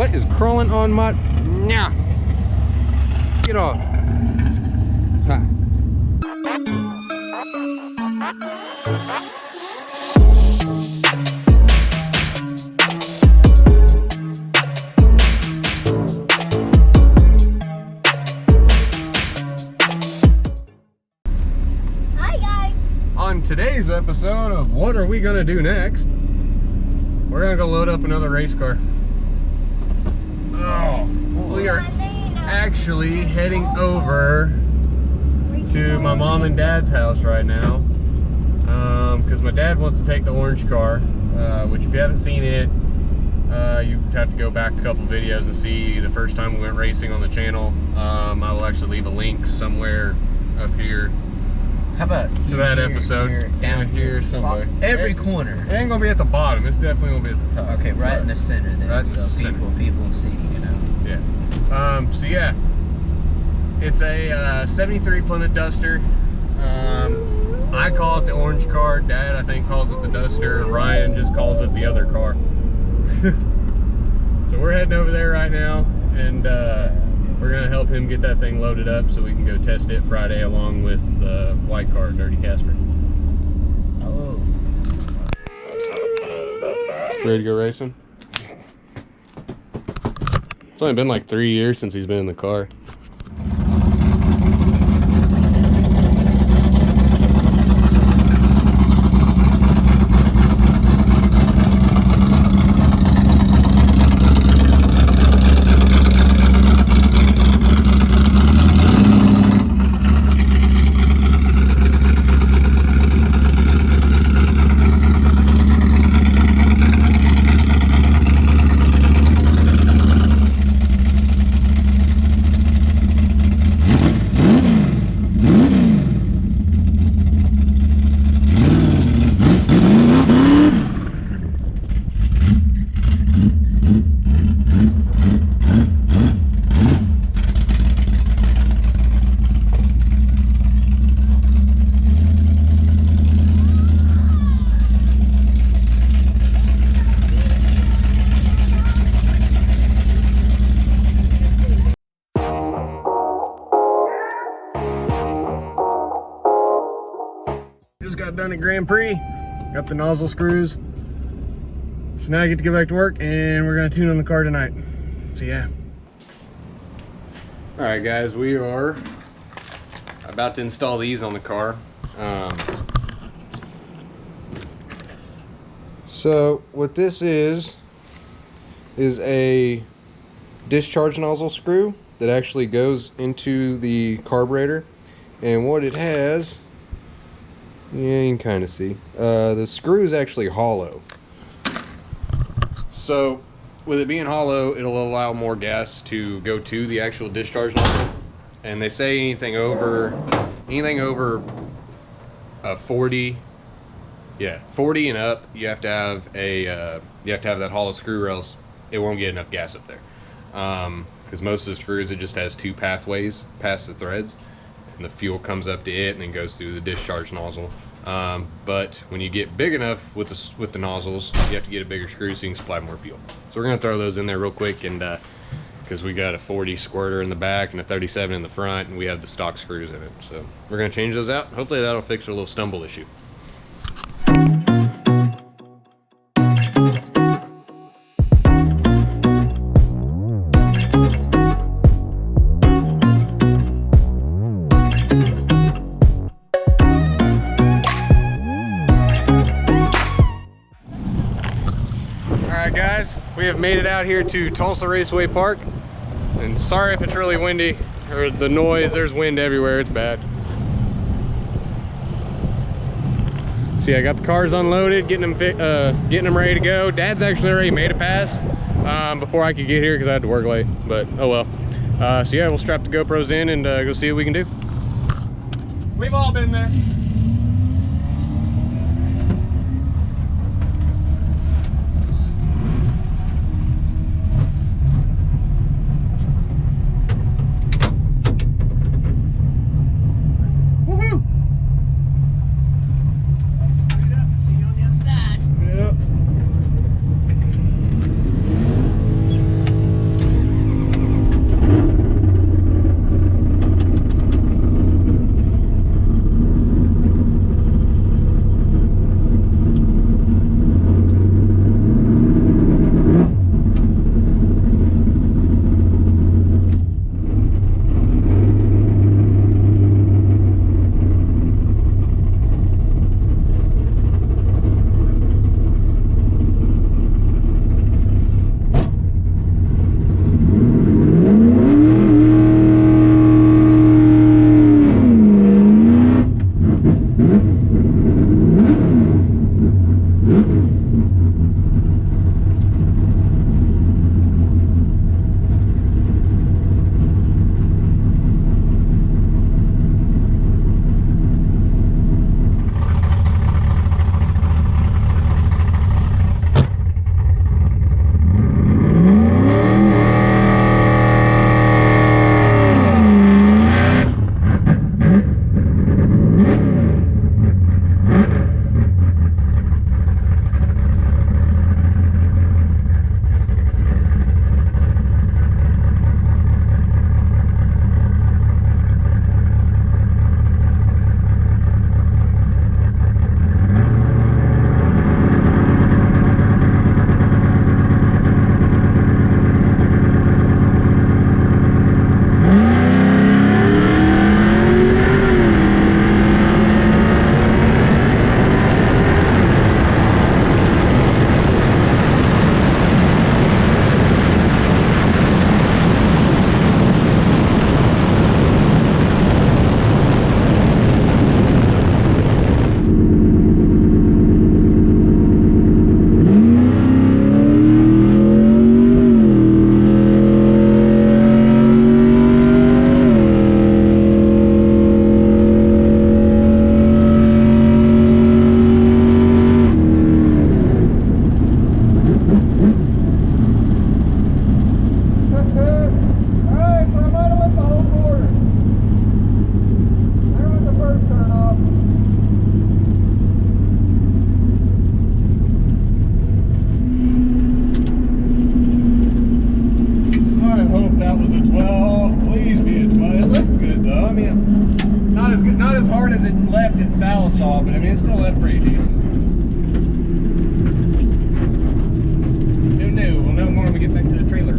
What is crawling on my... Nah. Get off. Ha. Hi guys. On today's episode of What Are We Gonna Do Next, we're gonna go load up another race car. So, we are actually heading over to my mom and dad's house right now because my dad wants to take the orange car, which if you haven't seen it, you have to go back a couple videos and see the first time we went racing on the channel. I will actually leave a link somewhere up here. How about to that episode? Here, down here somewhere. Every corner. It ain't gonna be at the bottom. It's definitely gonna be at the top. Okay, right in the center then, right so people see, you know. Yeah. So yeah, it's a 73 Plymouth Duster. I call it the orange car. Dad, I think, calls it the Duster. Ryan just calls it the other car. So we're heading over there right now, and we're gonna help him get that thing loaded up so we can go test it Friday along with the white car, Dirty Casper. Oh. Ready to go racing? It's only been like 3 years since he's been in the car. Just got done at Grand Prix, got the nozzle screws. So now I get to go back to work and we're gonna tune on the car tonight. So yeah. All right guys, we are about to install these on the car. So what this is a discharge nozzle screw that actually goes into the carburetor, and what it has, yeah, you can kind of see. The screw is actually hollow. So, with it being hollow, it'll allow more gas to go to the actual discharge nozzle. And they say anything over 40, yeah, 40 and up, you have to have a that hollow screw, or else it won't get enough gas up there. Because most of the screws, it just has two pathways past the threads, and the fuel comes up to it and then goes through the discharge nozzle. But when you get big enough with the nozzles, you have to get a bigger screw so you can supply more fuel. So we're gonna throw those in there real quick, and because we got a 40 squirter in the back and a 37 in the front, and we have the stock screws in it. So we're gonna change those out. Hopefully that'll fix our little stumble issue. Guys, we have made it out here to Tulsa Raceway Park, and sorry if it's really windy or the noise. There's wind everywhere. It's bad. So yeah, I got the cars unloaded, getting them ready to go. Dad's actually already made a pass before I could get here because I had to work late, but oh well. So yeah, we'll strap the GoPros in and go see what we can do. We've all been there. good as it left at Salisol, but I mean, it still left pretty decent. Who knew? We'll know more when we get back to the trailer.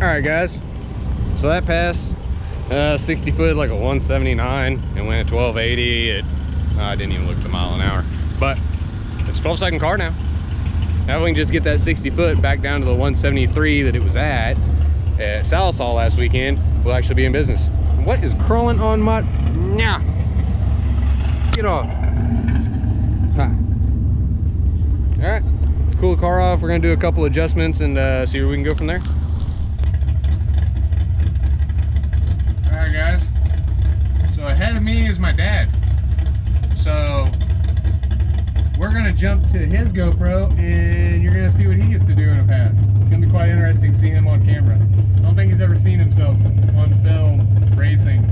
Alright guys, so that passed 60 foot like a 179 and went at 1280. I didn't even look at the mile an hour, but it's a 12-second car now. Now we can just get that 60 foot back down to the 173 that it was at Salisol last weekend. We'll actually be in business. What is crawling on my... Nah. Get off. Hi. All right, let's cool the car off. We're gonna do a couple adjustments and see where we can go from there. All right, guys. So ahead of me is my dad. So we're gonna jump to his GoPro and you're gonna see what he gets to do in a pass. It's gonna be quite interesting to see him on camera. I don't think he's ever seen himself on film racing,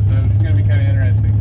so it's gonna be kind of interesting.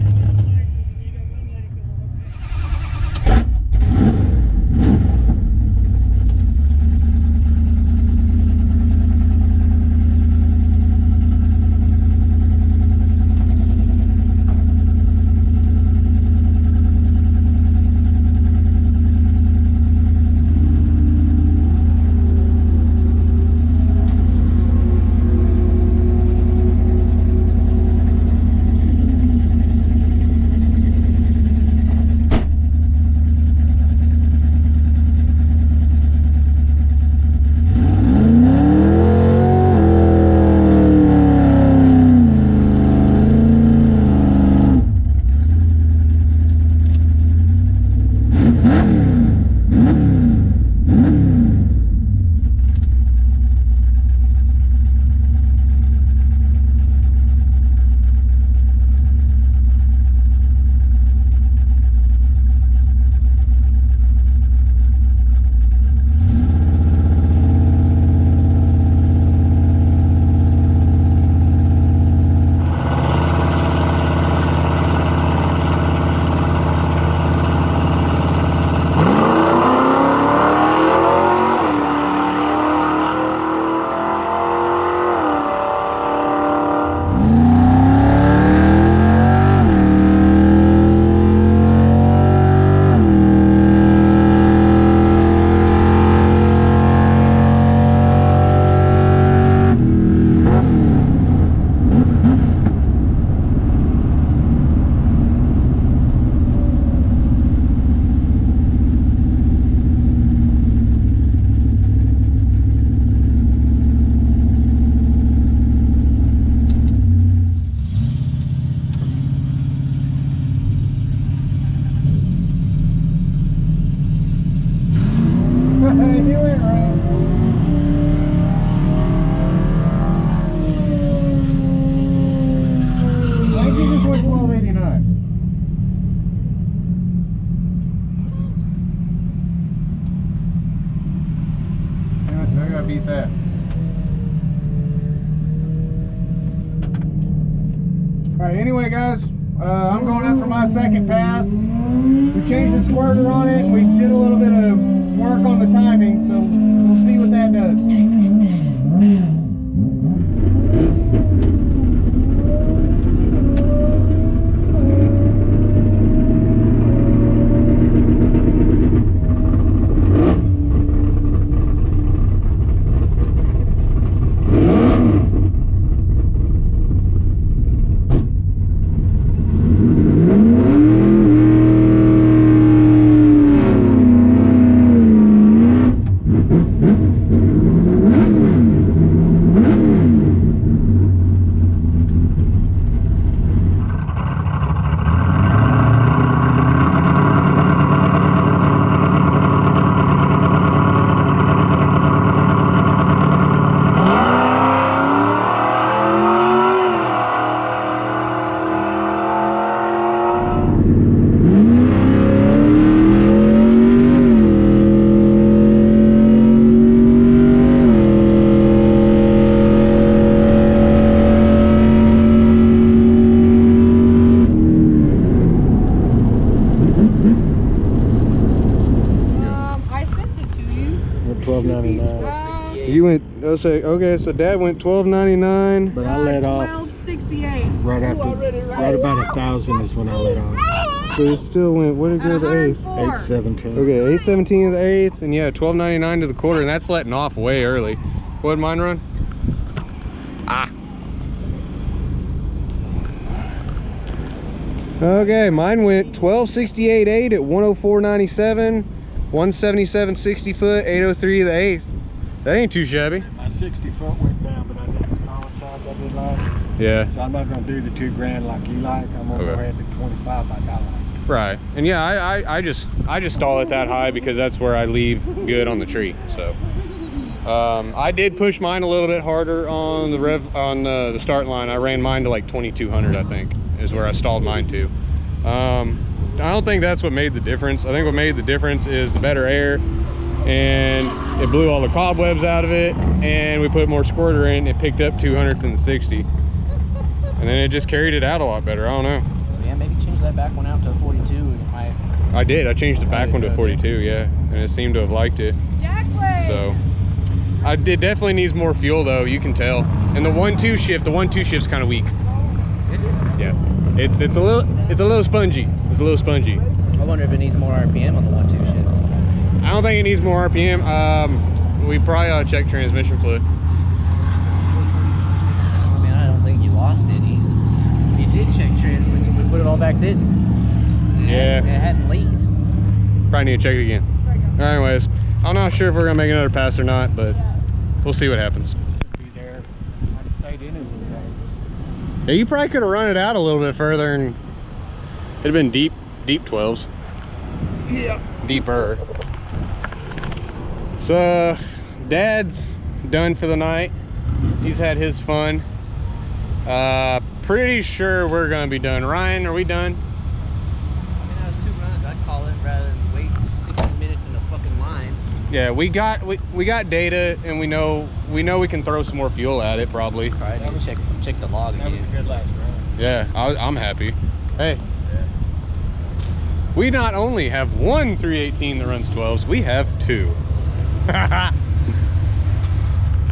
Beat that. Alright, anyway guys, I'm going up for my second pass. We changed the squirter on it and we did a little bit of work on the timing, so we'll see what that does. You went, okay, so Dad went $12.99. But I let off 12.68. right after, right about 1,000 is when I let off. But it still went, what did it go to the eighth? 817. Okay, 817 to the eighth, and yeah, $12.99 to the quarter, and that's letting off way early. What did mine run? Ah. Okay, mine went 12.68.8 at 104.97, 177.60 foot, 803 to the eighth. That ain't too shabby. My 60 foot went down, but I did the smaller size I did last. Yeah. So I'm not gonna do the 2 grand like you like. I'm gonna go ahead to 25 like I like. Right, and yeah, I just stall it that high because that's where I leave good on the tree. So I did push mine a little bit harder on the start line. I ran mine to like 2,200, I think, is where I stalled mine to. I don't think that's what made the difference. I think what made the difference is the better air, and it blew all the cobwebs out of it, and we put more squirter in. It picked up 200s and 60, and then it just carried it out a lot better. I don't know. So yeah, maybe change that back one out to 42 and it might... I did. I changed the back one to 42, yeah, and it seemed to have liked it. So it definitely needs more fuel though. You can tell. And the 1-2 shift's kind of weak. Is it? Yeah, it's a little spongy. It's a little spongy. I wonder if it needs more RPM on the 1-2 shift. I don't think it needs more RPM. We probably ought to check transmission fluid. I mean, I don't think you lost any. You did check transmission. We put it all back in. Yeah. It hadn't leaked. Probably need to check it again. Anyways, I'm not sure if we're gonna make another pass or not, but we'll see what happens. Be there. I stayed in it. Yeah, you probably could have run it out a little bit further and it'd have been deep 12s. Yeah. Deeper. So Dad's done for the night. He's had his fun. Pretty sure we're gonna be done. Ryan, are we done? I mean, that was 2 runs. I'd call it rather than wait 60 minutes in the fucking line. Yeah, we got data, and we know we can throw some more fuel at it probably. Probably need to check the log That was again. a good last run. Yeah, I'm happy. Hey, we not only have one 318 that runs 12s, we have 2.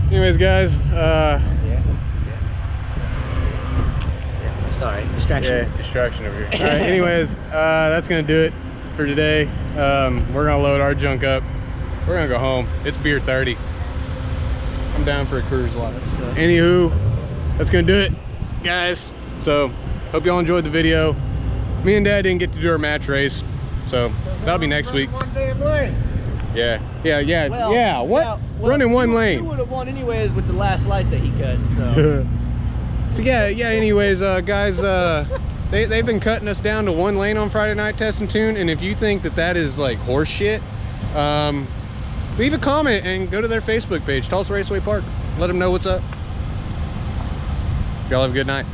Anyways, guys, Yeah. Sorry, distraction. yeah, distraction over here. All right, anyways, that's gonna do it for today. We're gonna load our junk up. We're gonna go home. It's beer 30. I'm down for a cruise lot. Anywho, that's gonna do it, guys. So, hope y'all enjoyed the video. Me and Dad didn't get to do our match race, so that'll be next week. One damn lane. Yeah. Well, What? well, Running one you lane. would have won anyways with the last light that he cut. So. So yeah. Anyways, guys, they've been cutting us down to 1 lane on Friday night test and tune, and if you think that is like horse shit, leave a comment and go to their Facebook page, Tulsa Raceway Park. Let them know what's up. Y'all have a good night.